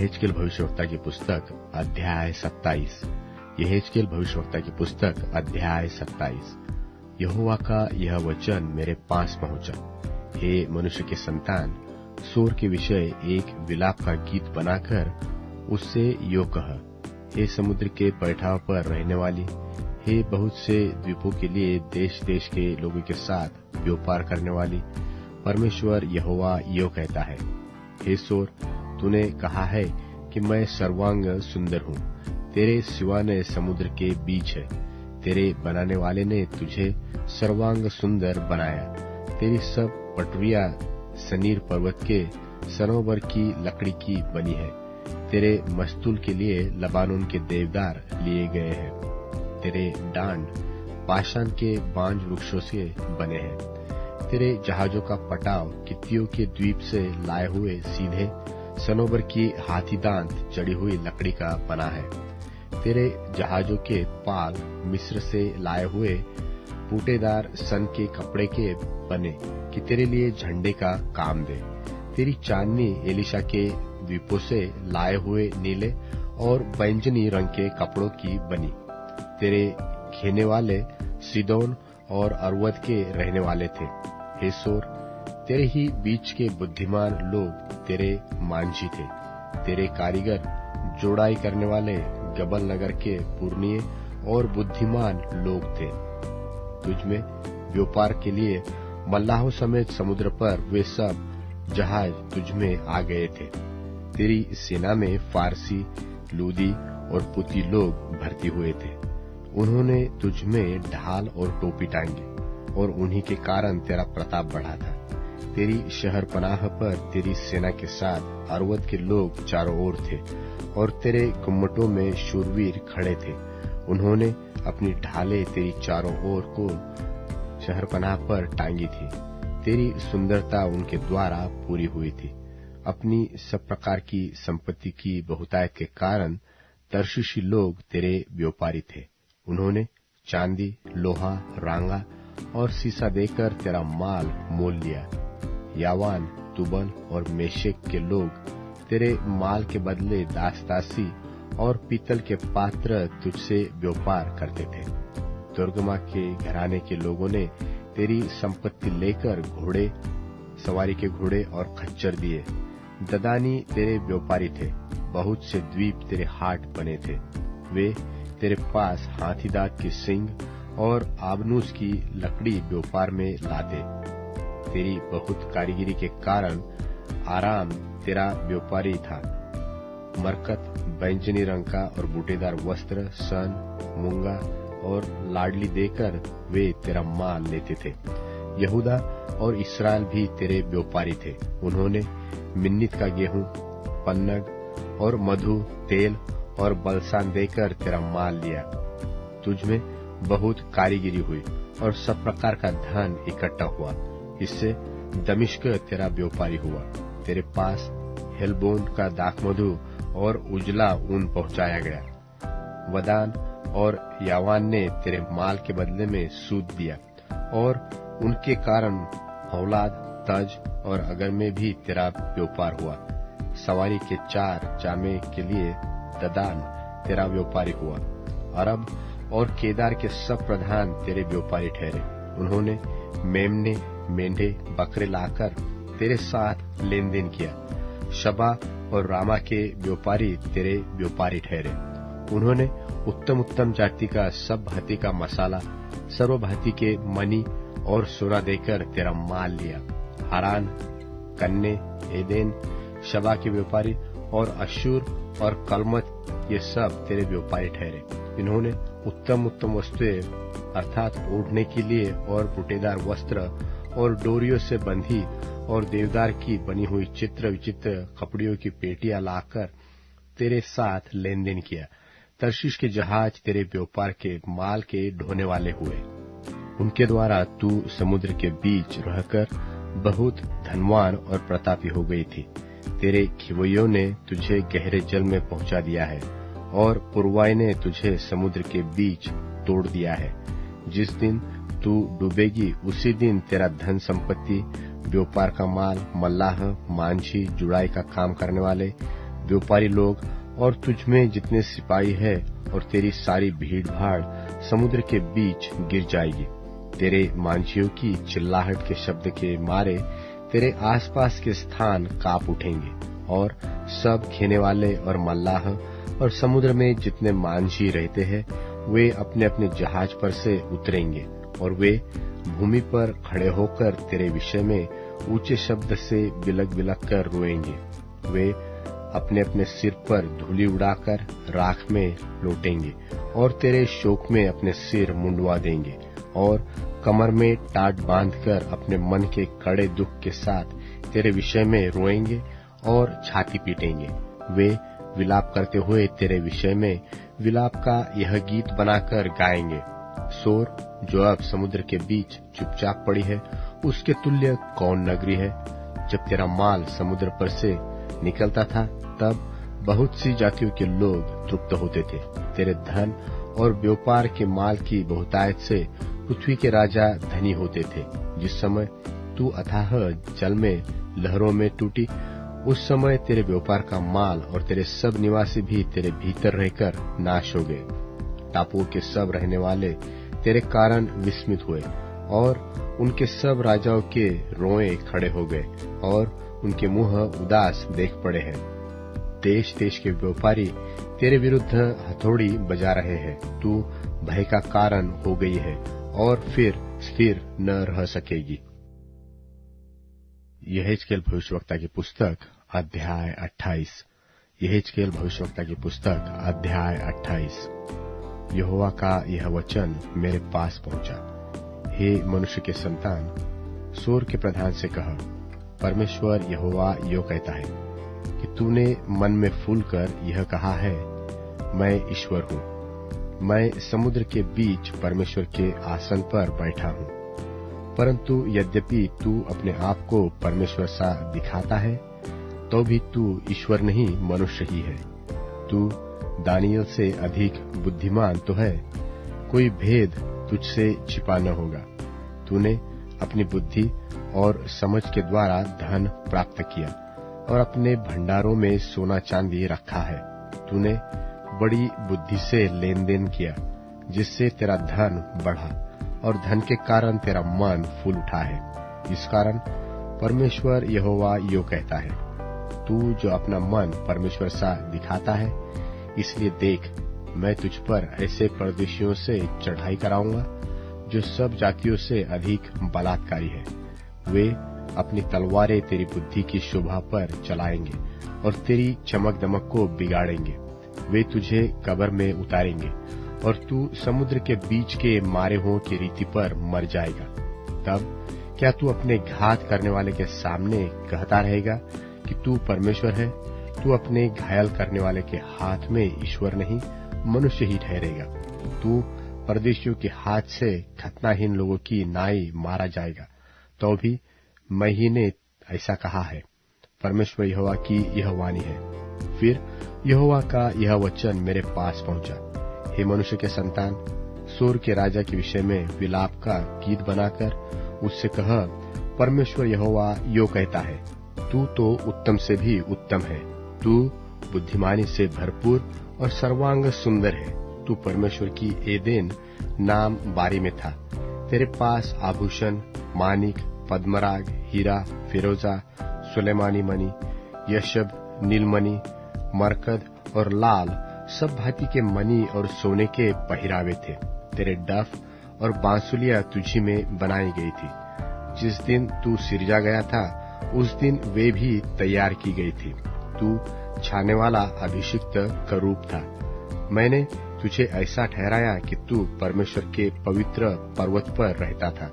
यहेजकेल भविष्यवक्ता की पुस्तक अध्याय 27। यहेजकेल भविष्यवक्ता की पुस्तक अध्याय 27। यहोवा का यह वचन मेरे पास पहुंचा, हे मनुष्य के संतान, सोर के विषय एक विलाप का गीत बनाकर उससे यो कह, हे समुद्र के पैठाव पर रहने वाली, हे बहुत से द्वीपों के लिए देश देश के लोगों के साथ व्यापार करने वाली, परमेश्वर यहोवा यो कहता है, हे सोर, तूने कहा है कि मैं सर्वांग सुंदर हूँ, तेरे सिवाने समुद्र के बीच है, तेरे बनाने वाले ने तुझे सर्वांग सुंदर बनाया, तेरी सब पटरियां सनीर पर्वत के सनोवर की लकड़ी की बनी है, तेरे मस्तूल के लिए लबानोन के देवदार लिए गए हैं, तेरे डांड पाषाण के बांज वृक्षों से बने हैं, तेरे जहाजों का पटाव कित्तियों के द्वीप से लाए हुए सीधे सनोवर की हाथी दांत चढ़ी हुई लकड़ी का बना है, तेरे जहाजों के पाल मिस्र से लाए हुए बूटेदार सन के कपड़े के बने कि तेरे लिए झंडे का काम दे, तेरी चांदनी एलिशा के द्वीपों से लाए हुए नीले और बैंजनी रंग के कपड़ों की बनी, तेरे खेने वाले सीदोन और अर्वद के रहने वाले थे, हे सोर, तेरे ही बीच के बुद्धिमान लोग तेरे मांझी थे, तेरे कारीगर जोड़ाई करने वाले गबल नगर के पुरनिये और बुद्धिमान लोग थे, तुझमें व्यापार के लिए मल्लाहों समेत समुद्र पर वे सब जहाज तुझमें आ गए थे, तेरी सेना में फारसी, लूदी और पुती लोग भर्ती हुए थे, उन्होंने तुझमें ढाल और टोपी टांगी और उन्हीं के कारण तेरा प्रताप बढ़ा था, तेरी शहर पनाह पर तेरी सेना के साथ अर्वद के लोग चारों ओर थे और तेरे गुम्मटों में शूरवीर खड़े थे, उन्होंने अपनी ढालें तेरी चारों ओर को शहर पनाह पर टांगी थी, तेरी सुंदरता उनके द्वारा पूरी हुई थी, अपनी सब प्रकार की संपत्ति की बहुतायत के कारण तर्शीशी लोग तेरे व्यापारी थे, उन्होंने चांदी, लोहा, रांगा और सीसा देकर तेरा माल मोल लिया, यावान, तुबल और मेशेक के लोग तेरे माल के बदले दासदासी और पीतल के पात्र तुझसे व्यापार करते थे, दुर्गमा के घराने के लोगों ने तेरी संपत्ति लेकर घोड़े, सवारी के घोड़े और खच्चर दिए, ददानी तेरे व्यापारी थे, बहुत से द्वीप तेरे हाट बने थे, वे तेरे पास हाथीदांत की सींग और आबनूस की लकड़ी व्यापार में लाते, तेरी बहुत कारीगिरी के कारण आराम तेरा व्यापारी था, मरकत, बैंजनी रंग का और बूटेदार वस्त्र, सन, मूंगा और लाडली देकर वे तेरा माल लेते थे, यहूदा और इस्राएल भी तेरे व्यापारी थे, उन्होंने मिन्नित का गेहूं, पन्नग और मधु, तेल और बलसान देकर तेरा माल लिया, तुझमें बहुत कारीगिरी हुई और सब प्रकार का धन इकट्ठा हुआ, इससे दमिश्क तेरा व्यापारी हुआ, तेरे पास हेलबोन का दाखमधु और उजला ऊन पहुंचाया गया, वदान और यावान ने तेरे माल के बदले में सूद दिया और उनके कारण औलाद, तज और अगर में भी तेरा व्यापार हुआ, सवारी के 4 जामे के लिए ददान तेरा व्यापारी हुआ, अरब और केदार के सब प्रधान तेरे व्यापारी ठहरे, उन्होंने मेमने, मेंढे, बकरे लाकर तेरे साथ लेन देन किया, शबा और रामा के व्यापारी तेरे व्यापारी ठहरे, उन्होंने उत्तम उत्तम जाति का सब भांति का मसाला, सर्व भांति के मनी और सोना देकर तेरा माल लिया, हारान, कन्ने, एदेन, शबा के व्यापारी और अशूर और कलमत ये सब तेरे व्यापारी ठहरे, इन्होंने उत्तम उत्तम वस्तुएं अर्थात ओढ़ने के लिए और बूटेदार वस्त्र और डोरियों से बंधी और देवदार की बनी हुई चित्र विचित्र कपड़ियों की पेटियां लाकर तेरे साथ लेन देन किया, तर्शीश के जहाज तेरे व्यापार के माल के ढोने वाले हुए, उनके द्वारा तू समुद्र के बीच रहकर बहुत धनवान और प्रतापी हो गई थी, तेरे खिवैयों ने तुझे गहरे जल में पहुंचा दिया है और पुरवाई ने तुझे समुद्र के बीच तोड़ दिया है, जिस दिन तू डूबेगी उसी दिन तेरा धन संपत्ति, व्यापार का माल, मल्लाह, मांझी, जुड़ाई का काम करने वाले, व्यापारी लोग और तुझमें जितने सिपाही है और तेरी सारी भीड़ भाड़ समुद्र के बीच गिर जाएगी। तेरे मांझियों की चिल्लाहट के शब्द के मारे तेरे आसपास के स्थान कांप उठेंगे और सब खेने वाले और मल्लाह और समुद्र में जितने मांझी रहते हैं वे अपने अपने जहाज पर से उतरेंगे और वे भूमि पर खड़े होकर तेरे विषय में ऊंचे शब्द से बिलक बिलक कर रोएंगे। वे अपने अपने सिर पर धूलि उड़ाकर राख में लौटेंगे और तेरे शोक में अपने सिर मुंडवा देंगे और कमर में टाट बांधकर अपने मन के कड़े दुख के साथ तेरे विषय में रोएंगे और छाती पीटेंगे। वे विलाप करते हुए तेरे विषय में विलाप का यह गीत बनाकर गाएंगे। सोर जो अब समुद्र के बीच चुपचाप पड़ी है, उसके तुल्य कौन नगरी है? जब तेरा माल समुद्र पर से निकलता था तब बहुत सी जातियों के लोग तृप्त होते थे। तेरे धन और व्यापार के माल की बहुतायत से पृथ्वी के राजा धनी होते थे। जिस समय तू अथाह जल में लहरों में टूटी, उस समय तेरे व्यापार का माल और तेरे सब निवासी भी तेरे भीतर रहकर नाश हो गए। टापुओं के सब रहने वाले तेरे कारण विस्मित हुए और उनके सब राजाओं के रोए खड़े हो गए और उनके मुंह उदास देख पड़े हैं। देश देश के व्यापारी तेरे विरुद्ध हथौड़ी बजा रहे हैं। तू भय का कारण हो गई है और फिर स्थिर न रह सकेगी। यहेजकेल भविष्यवक्ता की पुस्तक अध्याय 28। यहेजकेल भविष्यवक्ता की पुस्तक अध्याय 28। यहोवा का यह वचन मेरे पास पहुंचा। हे मनुष्य के संतान, सोर के प्रधान से कह, परमेश्वर यहोवा यो कहता है कि तूने मन में फूलकर यह कहा है, मैं ईश्वर हूँ, मैं समुद्र के बीच परमेश्वर के आसन पर बैठा हूँ। परंतु यद्यपि तू अपने आप को परमेश्वर सा दिखाता है, तो भी तू ईश्वर नहीं मनुष्य ही है। तू दानियल से अधिक बुद्धिमान तो है, कोई भेद तुझसे छिपा न होगा। तूने अपनी बुद्धि और समझ के द्वारा धन प्राप्त किया और अपने भंडारों में सोना चांदी रखा है। तूने बड़ी बुद्धि से लेन देन किया, जिससे तेरा धन बढ़ा और धन के कारण तेरा मन फूल उठा है। इस कारण परमेश्वर यहोवा यो कहता है, तू जो अपना मन परमेश्वर सा दिखाता है, इसलिए देख, मैं तुझ पर ऐसे परदेशियों से चढ़ाई कराऊंगा जो सब जातियों से अधिक बलात्कारी है। वे अपनी तलवारें तेरी बुद्धि की शोभा पर चलाएंगे और तेरी चमक दमक को बिगाड़ेंगे। वे तुझे कब्र में उतारेंगे और तू समुद्र के बीच के मारे हुओं की रीति पर मर जाएगा। तब क्या तू अपने घात करने वाले के सामने कहता रहेगा कि तू परमेश्वर है? तू अपने घायल करने वाले के हाथ में ईश्वर नहीं, मनुष्य ही ठहरेगा। तू परदेशियों के हाथ से खतनाहीन लोगों की नाई मारा जाएगा। तो भी मैं ही ने ऐसा कहा है, परमेश्वर यहोवा की यह वाणी है। फिर यहोवा का यह वचन मेरे पास पहुंचा। हे मनुष्य के संतान, सोर के राजा के विषय में विलाप का गीत बनाकर उससे कह, परमेश्वर यहोवा यो कहता है, तू तो उत्तम से भी उत्तम है, तू बुद्धिमानी से भरपूर और सर्वांग सुंदर है। तू परमेश्वर की एदेन नाम बारी में था। तेरे पास आभूषण, मानिक, पद्मराग, हीरा, फिरोजा, सुलेमानी मणि, यशब, नीलमणि, मरकद और लाल सब भांति के मणि और सोने के पहरावे थे। तेरे डफ और बांसुलियां तुझी में बनाई गई थी। जिस दिन तू सिरजा गया था, उस दिन वे भी तैयार की गई थी। तू छाने वाला अभिषिक्त करूब था। मैंने तुझे ऐसा ठहराया कि तू परमेश्वर के पवित्र पर्वत पर रहता था।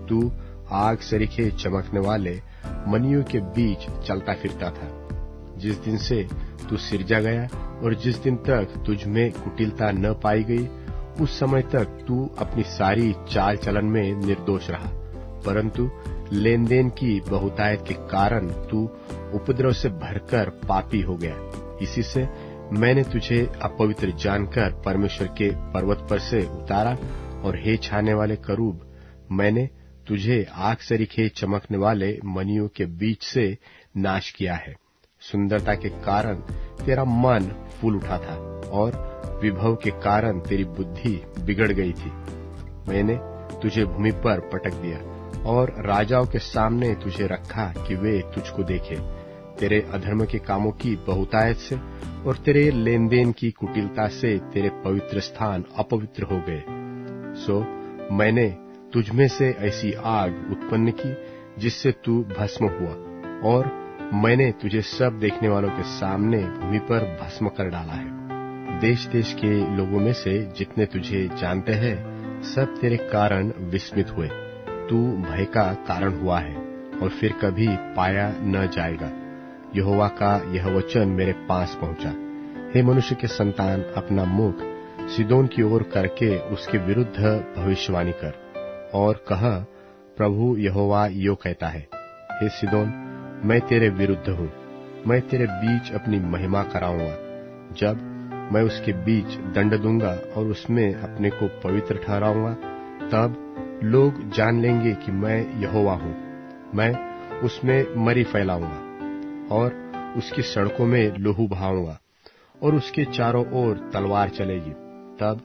तू आग सरीखे चमकने वाले मनियों के बीच चलता फिरता था। जिस दिन से तू सिरजा गया और जिस दिन तक तुझ में कुटिलता न पाई गई, उस समय तक तू अपनी सारी चाल चलन में निर्दोष रहा। परंतु लेन देन की बहुतायत के कारण तू उपद्रव से भरकर पापी हो गया। इसी से मैंने तुझे अपवित्र जानकर परमेश्वर के पर्वत पर से उतारा, और हे छाने वाले करूब, मैंने तुझे आग सरीखे चमकने वाले मनियों के बीच से नाश किया है। सुंदरता के कारण तेरा मन फूल उठा था और विभव के कारण तेरी बुद्धि बिगड़ गई थी। मैंने तुझे भूमि पर पटक दिया और राजाओं के सामने तुझे रखा कि वे तुझको देखें। तेरे अधर्म के कामों की बहुतायत से और तेरे लेन देन की कुटिलता से तेरे पवित्र स्थान अपवित्र हो गए। सो मैंने तुझमें से ऐसी आग उत्पन्न की जिससे तू भस्म हुआ, और मैंने तुझे सब देखने वालों के सामने भूमि पर भस्म कर डाला है। देश देश के लोगों में से जितने तुझे जानते हैं सब तेरे कारण विस्मित हुए। तू भय का कारण हुआ है और फिर कभी पाया न जाएगा। यहोवा का यह वचन मेरे पास पहुंचा। हे मनुष्य के संतान, अपना मुख सीदोन की ओर करके उसके विरुद्ध भविष्यवाणी कर और कह, प्रभु यहोवा यो कहता है, हे सीदोन, मैं तेरे विरुद्ध हूँ। मैं तेरे बीच अपनी महिमा कराऊंगा। जब मैं उसके बीच दंड दूंगा और उसमें अपने को पवित्र ठहराऊंगा, तब लोग जान लेंगे कि मैं यहोवा हूँ। मैं उसमें मरी फैलाऊंगा और उसकी सड़कों में लहू बहाऊंगा और उसके चारों ओर तलवार चलेगी। तब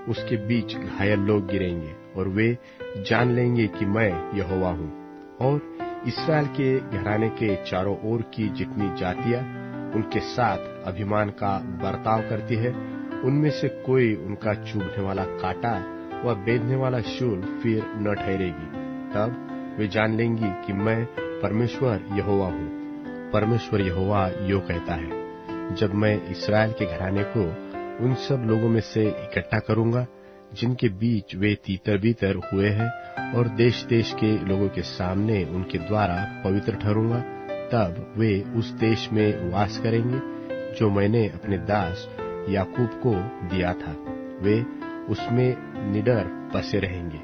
उसके बीच घायल लोग गिरेंगे और वे जान लेंगे कि मैं यहोवा हूँ। और इस्राएल के घराने के चारों ओर की जितनी जातियां उनके साथ अभिमान का बर्ताव करती है, उनमें से कोई उनका चुभने वाला कांटा व बेधने वाला शूल फिर न ठहरेगी। तब वे जान लेंगी कि मैं परमेश्वर यहोवा हूँ। परमेश्वर यहोवा यो कहता है, जब मैं इस्राएल के घराने को उन सब लोगों में से इकट्ठा करूंगा जिनके बीच वे तीतर बीतर हुए हैं, और देश देश के लोगों के सामने उनके द्वारा पवित्र ठहरूंगा, तब वे उस देश में वास करेंगे जो मैंने अपने दास याकूब को दिया था। वे उसमें निडर बसे रहेंगे।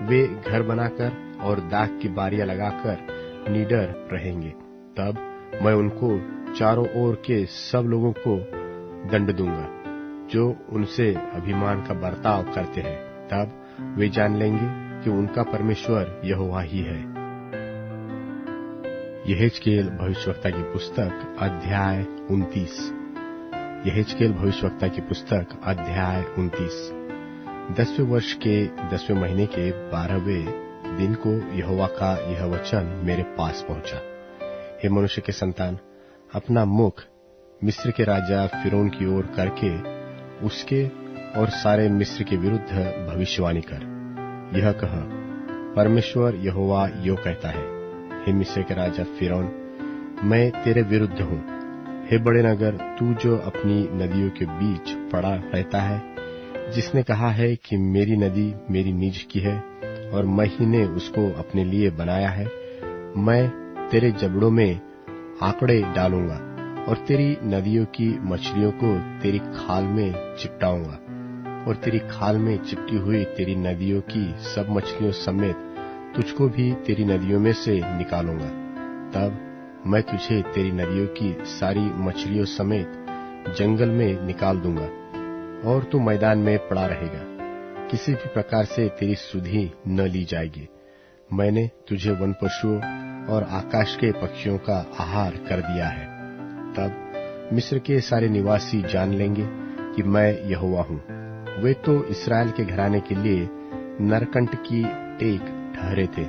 वे घर बनाकर और दाख की बारियां लगाकर निडर रहेंगे। तब मैं उनको चारों ओर के सब लोगों को दंड दूंगा जो उनसे अभिमान का बर्ताव करते हैं। तब वे जान लेंगे कि उनका परमेश्वर यहोवा ही है। यहेजकेल भविष्यवक्ता की पुस्तक अध्याय 29। यहेजकेल भविष्यवक्ता की पुस्तक अध्याय 29। 10वें वर्ष के 10वें महीने के 12वें दिन को यहोवा का यह वचन मेरे पास पहुंचा। हे मनुष्य के संतान, अपना मुख मिस्र के राजा फिरौन की ओर करके उसके और सारे मिस्र के विरुद्ध भविष्यवाणी कर। यह कह, परमेश्वर यहोवा यो कहता है, हे मिस्र के राजा फिरौन, मैं तेरे विरुद्ध हूँ। हे बड़े नगर, तू जो अपनी नदियों के बीच पड़ा रहता है, जिसने कहा है कि मेरी नदी मेरी निज की है और मैं ही ने उसको अपने लिए बनाया है, मैं तेरे जबड़ों में आंकड़े डालूंगा और तेरी नदियों की मछलियों को तेरी खाल में चिपटाऊंगा और तेरी खाल में चिपटी हुई तेरी नदियों की सब मछलियों समेत तुझको भी तेरी नदियों में से निकालूंगा। तब मैं तुझे तेरी नदियों की सारी मछलियों समेत जंगल में निकाल दूंगा और तू मैदान में पड़ा रहेगा। किसी भी प्रकार से तेरी सुधि न ली जाएगी। मैंने तुझे वन पशुओं और आकाश के पक्षियों का आहार कर दिया है। तब मिस्र के सारे निवासी जान लेंगे कि मैं यहोवा हूँ। वे तो इस्राएल के घराने के लिए नरकंठ की टेक ठहरे थे।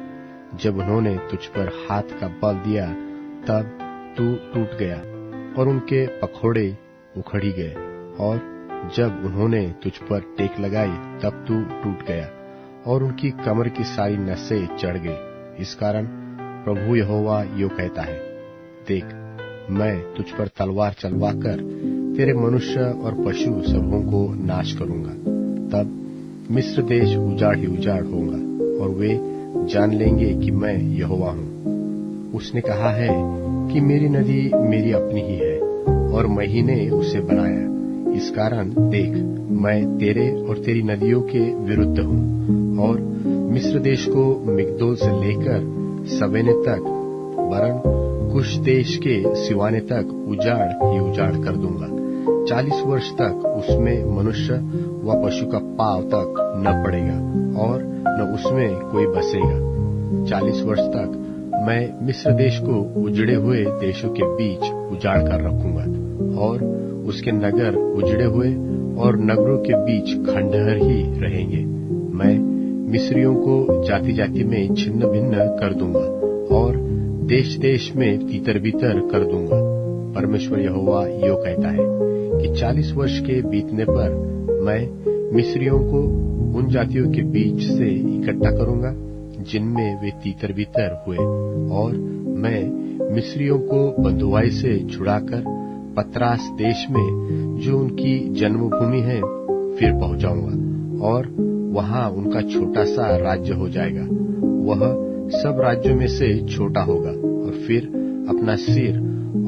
जब उन्होंने तुझ पर हाथ का बल दिया, तब तू टूट गया और उनके पखोड़े उखड़ी गए, और जब उन्होंने तुझ पर टेक लगाई, तब तू टूट गया और उनकी कमर की सारी नसें चढ़ गई। इस कारण प्रभु यहोवा यो कहता है, देख, मैं तुझ पर तलवार चलवाकर तेरे मनुष्य और पशु सबों को नाश करूंगा। तब मिस्र देश उजाड़ ही उजाड़ होगा और वे जान लेंगे कि मैं यहोवा हूँ। उसने कहा है कि मेरी नदी मेरी अपनी ही है और मैं ही ने उसे बनाया। इस कारण देख, मैं तेरे और तेरी नदियों के विरुद्ध हूँ और मिस्र देश को मिग्दोल से लेकर सवेने तक, वरन कुश देश के सिवाने तक उजाड़ ही उजाड़ कर दूंगा। 40 वर्ष तक उसमें मनुष्य व पशु का पांव तक न पड़ेगा और न उसमें कोई बसेगा। 40 वर्ष तक मैं मिस्र देश को उजड़े हुए देशों के बीच उजाड़ कर रखूंगा और उसके नगर उजड़े हुए और नगरों के बीच खंडहर ही रहेंगे। मैं मिस्रियों को जाति जाति में छिन्न भिन्न कर दूंगा और देश देश में तीतर बीतर कर दूंगा। परमेश्वर यहोवा यो कहता है कि 40 वर्ष के बीतने पर मैं मिस्रियों को उन जातियों के बीच से इकट्ठा करूंगा जिनमें वे तीतर बीतर हुए, और मैं मिस्रियों को बंधुआई से छुड़ाकर पत्रास देश में जो उनकी जन्मभूमि है फिर पहुंचाऊंगा और वहां उनका छोटा सा राज्य हो जाएगा। वह सब राज्यों में से छोटा होगा और फिर अपना सिर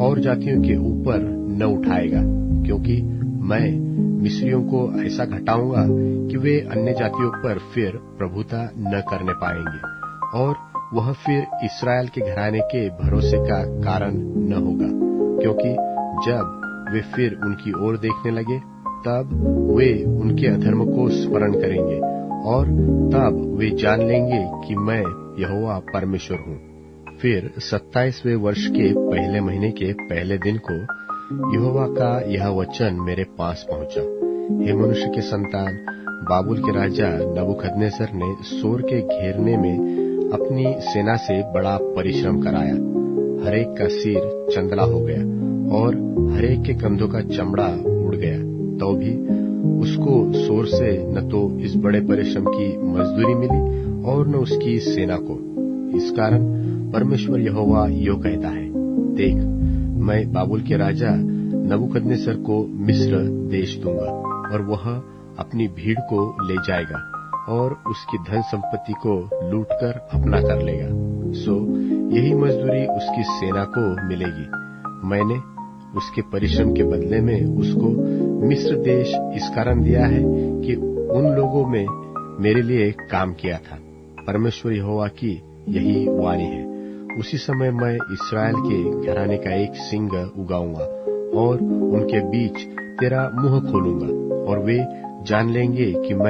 और जातियों के ऊपर न उठाएगा, क्योंकि मैं मिस्रियों को ऐसा घटाऊंगा कि वे अन्य जातियों पर फिर प्रभुता न करने पाएंगे और वह फिर इस्राएल के घराने के भरोसे का कारण न होगा, क्योंकि जब वे फिर उनकी ओर देखने लगे तब वे उनके अधर्म को स्मरण करेंगे और तब वे जान लेंगे कि मैं यहोवा परमेश्वर हूँ। फिर 27वें वर्ष के पहले महीने के पहले दिन को यहोवा का यह वचन मेरे पास पहुंचा। हे मनुष्य के संतान, बाबुल के राजा नबूकदनेस्सर ने सोर के घेरने में अपनी सेना से बड़ा परिश्रम कराया। हरेक का सिर चंदला हो गया और हरेक के कंधों का चमड़ा उड़ गया, तो भी उसको सोर से न तो इस बड़े परिश्रम की मजदूरी मिली और न उसकी सेना को। इस कारण परमेश्वर यहोवा यो कहता है, देख, मैं बाबुल के राजा नबूकदनेस्सर को मिस्र देश दूंगा और वह अपनी भीड़ को ले जाएगा और उसकी धन संपत्ति को लूटकर अपना कर लेगा। सो यही मजदूरी उसकी सेना को मिलेगी। मैंने उसके परिश्रम के बदले में उसको मिस्र देश इस कारण दिया है कि उन लोगों में मेरे लिए काम किया था। परमेश्वर यहोवा की यही वाणी है। उसी समय मैं इस्राएल के घराने का एक सिंग उगाऊंगा और उनके बीच तेरा मुंह खोलूंगा और वे जान लेंगे कि मैं